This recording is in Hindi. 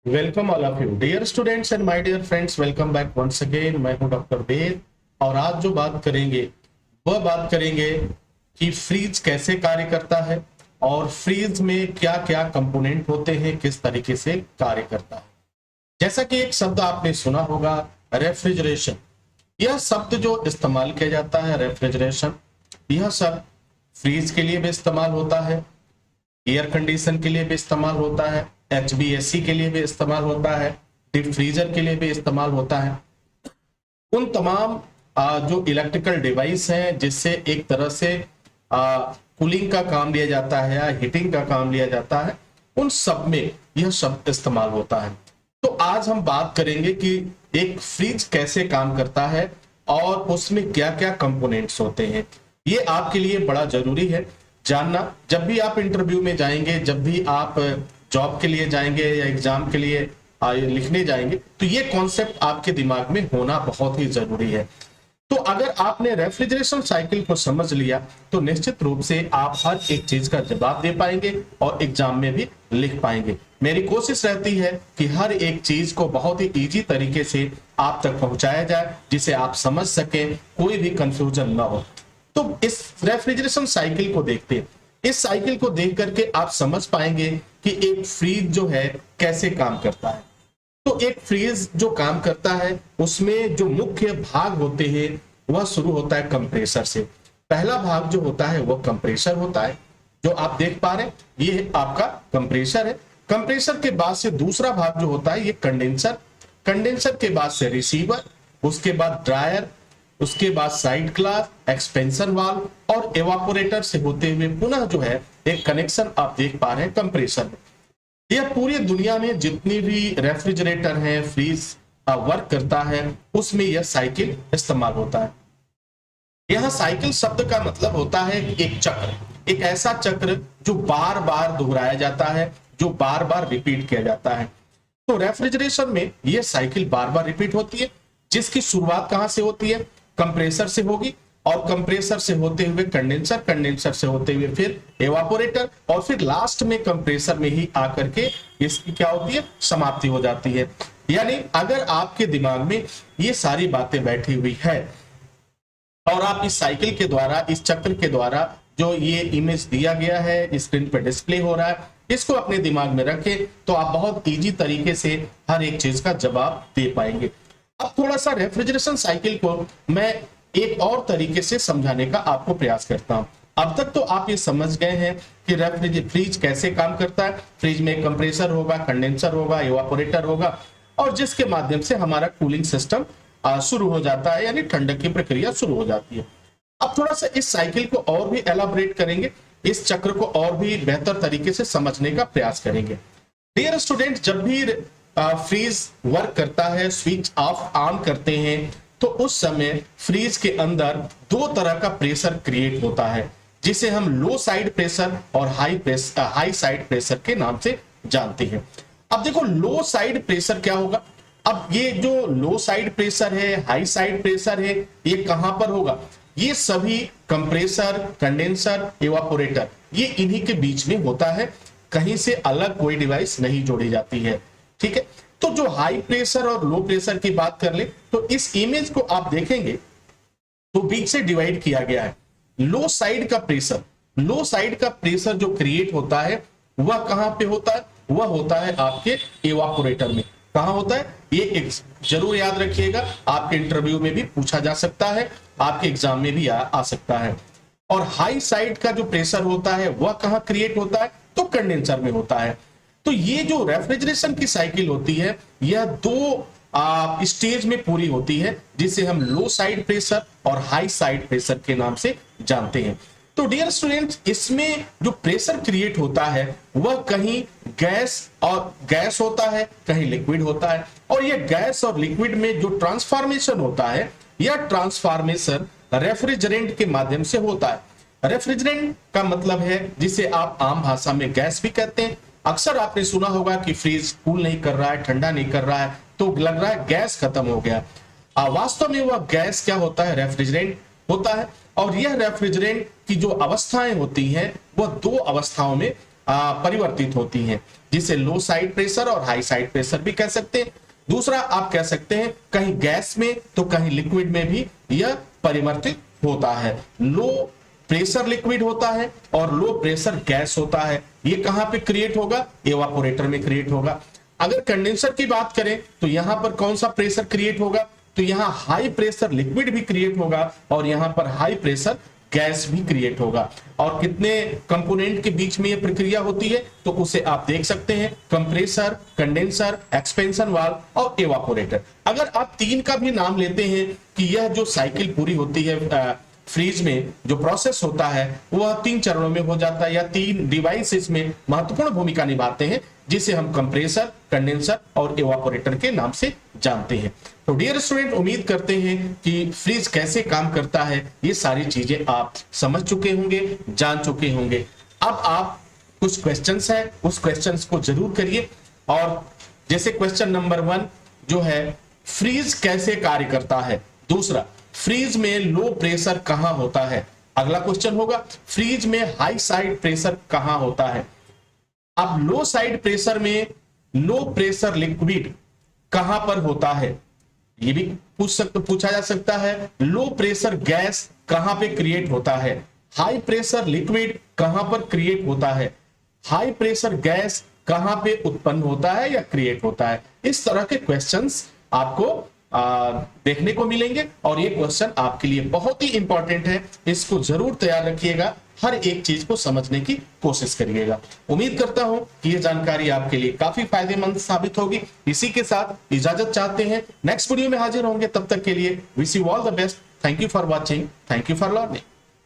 Welcome all of you dear students and my dear friends, welcome back once again. मैं हूं डॉक्टर वेद और आज जो बात करेंगे वह बात करेंगे कि फ्रीज कैसे कार्य करता है और फ्रीज में क्या क्या कंपोनेंट होते हैं, किस तरीके से कार्य करता है। जैसा कि एक शब्द आपने सुना होगा, रेफ्रिजरेशन। यह शब्द जो इस्तेमाल किया जाता है रेफ्रिजरेशन, यह शब्द फ्रीज के लिए भी इस्तेमाल होता है, एयर कंडीशन के लिए भी इस्तेमाल होता है, HVAC के लिए भी इस्तेमाल होता है, डीप फ्रीजर के लिए भी इस्तेमाल होता है। उन तमाम जो इलेक्ट्रिकल डिवाइस हैं जिससे एक तरह से कूलिंग का काम लिया जाता है या हीटिंग का काम लिया जाता है, उन सब में यह शब्द इस्तेमाल होता है। तो आज हम बात करेंगे कि एक फ्रिज कैसे काम करता है और उसमें क्या क्या कंपोनेंट्स होते हैं। ये आपके लिए बड़ा जरूरी है जानना। जब भी आप इंटरव्यू में जाएंगे, जब भी आप जॉब के लिए जाएंगे या एग्जाम के लिए लिखने जाएंगे, तो ये कॉन्सेप्ट आपके दिमाग में होना बहुत ही जरूरी है। तो अगर आपने रेफ्रिजरेशन साइकिल को समझ लिया तो निश्चित रूप से आप हर एक चीज का जवाब दे पाएंगे और एग्जाम में भी लिख पाएंगे। मेरी कोशिश रहती है कि हर एक चीज को बहुत ही इजी तरीके से आप तक पहुंचाया जाए जिसे आप समझ सकें, कोई भी कंफ्यूजन ना हो। तो इस रेफ्रिजरेशन साइकिल को देखते हैं। इस साइकिल को देख करके आप समझ पाएंगे कि एक फ्रीज जो है कैसे काम करता है। तो एक फ्रीज जो काम करता है उसमें जो मुख्य भाग होते हैं वह शुरू होता है कंप्रेसर से। पहला भाग जो होता है वह कंप्रेसर होता है, जो आप देख पा रहे हैं ये आपका कंप्रेसर है। कंप्रेसर के बाद से दूसरा भाग जो होता है ये कंडेंसर। कंडेंसर के बाद से रिसीवर, उसके बाद ड्रायर, उसके बाद साइड ग्लास, एक्सपेंशन वाल्व और एवापोरेटर से होते हुए पुनः जो है एक कनेक्शन आप देख पा रहे हैं कंप्रेसर में। यह पूरी दुनिया में जितनी भी रेफ्रिजरेटर हैं, फ्रीज वर्क करता है, उसमें यह साइकिल इस्तेमाल होता है। यह साइकिल शब्द का मतलब होता है एक चक्र, एक ऐसा चक्र जो बार बार दोहराया जाता है, जो बार बार रिपीट किया जाता है। तो रेफ्रिजरेशन में यह साइकिल बार बार रिपीट होती है, जिसकी शुरुआत कहां से होती है? कंप्रेसर से होगी और कंप्रेसर से होते हुए कंडेंसर, कंडेंसर से होते हुए फिर एवापोरेटर और फिर लास्ट में कंप्रेसर में ही आकर के इसकी क्या होती है? समाप्ति हो जाती है। यानी अगर आपके दिमाग में ये सारी बातें बैठी हुई है और आप इस साइकिल के द्वारा, इस चक्र के द्वारा जो ये इमेज दिया गया है, स्क्रीन पे डिस्प्ले हो रहा है, इसको अपने दिमाग में रखें तो आप बहुत इजी तरीके से हर एक चीज का जवाब दे पाएंगे। अब थोड़ा सा रेफ्रिजरेशन साइकिल को मैं एक और तरीके से समझाने का आपको प्रयास करता हूं। अब तक तो आप ये समझ गए हैं कि फ्रिज कैसे काम करता है। फ्रिज में कंप्रेसर होगा, कंडेंसर होगा, इवापोरेटर होगा और जिसके माध्यम से हमारा कूलिंग सिस्टम शुरू हो जाता है, यानी ठंडक की प्रक्रिया शुरू हो जाती है। अब थोड़ा सा इस साइकिल को और भी एलाबोरेट करेंगे, इस चक्र को और भी बेहतर तरीके से समझने का प्रयास करेंगे। डियर स्टूडेंट, जब भी फ्रीज वर्क करता है, स्विच ऑफ ऑन करते हैं, तो उस समय फ्रीज के अंदर दो तरह का प्रेशर क्रिएट होता है, जिसे हम लो साइड प्रेशर और हाई साइड प्रेशर के नाम से जानते हैं। अब देखो लो साइड प्रेशर क्या होगा। अब ये जो लो साइड प्रेशर है, हाई साइड प्रेशर है, ये कहां पर होगा? ये सभी कंप्रेसर, कंडेंसर, इवापोरेटर, ये इन्हीं के बीच में होता है, कहीं से अलग कोई डिवाइस नहीं जोड़ी जाती है। ठीक है, तो जो हाई प्रेशर और लो प्रेशर की बात कर ले तो इस इमेज को आप देखेंगे तो बीच से डिवाइड किया गया है। लो साइड का प्रेशर, लो साइड का प्रेशर जो क्रिएट होता है वह कहां पे होता है? वह होता है आपके इवापोरेटर में। कहां होता है? ये एक जरूर याद रखिएगा, आपके इंटरव्यू में भी पूछा जा सकता है, आपके एग्जाम में भी आ सकता है। और हाई साइड का जो प्रेशर होता है वह कहां क्रिएट होता है? तो कंडेंसर में होता है। तो ये जो रेफ्रिजरेशन की साइकिल होती है यह दो स्टेज में पूरी होती है, जिसे हम लो साइड प्रेशर और हाई साइड प्रेशर के नाम से जानते हैं। तो डियर स्टूडेंट्स, इसमें जो प्रेशर क्रिएट होता है वह कहीं गैस होता है, कहीं लिक्विड होता है। और यह गैस और लिक्विड में जो ट्रांसफॉर्मेशन होता है, यह ट्रांसफॉर्मेशन रेफ्रिजरेंट के माध्यम से होता है। रेफ्रिजरेंट का मतलब है जिसे आप आम भाषा में गैस भी कहते हैं। अक्सर आपने सुना होगा कि फ्रीज कूल नहीं कर रहा है, ठंडा नहीं कर रहा है, तो लग रहा है गैस खत्म हो गया। वास्तव में वह गैस क्या होता है? रेफ्रिजरेंट होता है। और यह रेफ्रिजरेंट की जो अवस्थाएं होती हैं वह दो अवस्थाओं में परिवर्तित होती हैं, जिसे लो साइड प्रेशर और हाई साइड प्रेशर भी कह सकते हैं। दूसरा आप कह सकते हैं कहीं गैस में तो कहीं लिक्विड में भी यह परिवर्तित होता है। लो प्रेशर लिक्विड होता है और लो प्रेशर गैस होता है। ये कहां पे क्रिएट होगा? एवापोरेटर में क्रिएट होगा। अगर कंडेंसर की बात करें तो यहां पर कौन सा प्रेशर क्रिएट होगा? तो यहां हाई प्रेशर लिक्विड भी क्रिएट होगा और यहां पर हाई प्रेशर गैस भी क्रिएट होगा। और कितने कंपोनेंट के बीच में यह प्रक्रिया होती है तो उसे आप देख सकते हैं, कंप्रेसर, कंडेंसर, एक्सपेंशन वाल्व और एवापोरेटर। अगर आप तीन का भी नाम लेते हैं कि यह जो साइकिल पूरी होती है फ्रीज में, जो प्रोसेस होता है वह 3 चरणों में हो जाता है या 3 डिवाइस इसमें महत्वपूर्ण भूमिका निभाते हैं, जिसे हम कंप्रेसर, कंडेंसर और एवापोरेटर के नाम से जानते हैं। तो डियर स्टूडेंट, उम्मीद करते हैं कि फ्रीज कैसे काम करता है ये सारी चीजें आप समझ चुके होंगे, जान चुके होंगे। अब आप कुछ क्वेश्चंस हैं, उस क्वेश्चंस को जरूर करिए। और जैसे क्वेश्चन नंबर 1 जो है, फ्रीज कैसे कार्य करता है। दूसरा, फ्रीज में लो प्रेशर कहां होता है। अगला क्वेश्चन होगा, फ्रीज में हाई साइड प्रेशर कहां होता है। अब लो साइड प्रेशर में लो प्रेशर लिक्विड कहां पर होता है, ये भी पूछा जा सकता है। लो प्रेशर गैस कहां पे क्रिएट होता है। हाई प्रेशर लिक्विड कहां पर क्रिएट होता है। हाई प्रेशर गैस कहां पे उत्पन्न होता है या क्रिएट होता है। इस तरह के क्वेश्चंस आपको देखने को मिलेंगे और ये क्वेश्चन आपके लिए बहुत ही इंपॉर्टेंट है। इसको जरूर तैयार रखिएगा, हर एक चीज को समझने की कोशिश करिएगा। उम्मीद करता हूं कि ये जानकारी आपके लिए काफी फायदेमंद साबित होगी। इसी के साथ इजाजत चाहते हैं, नेक्स्ट वीडियो में हाजिर होंगे। तब तक के लिए wish you all the best. Thank you for watching, thank you for learning.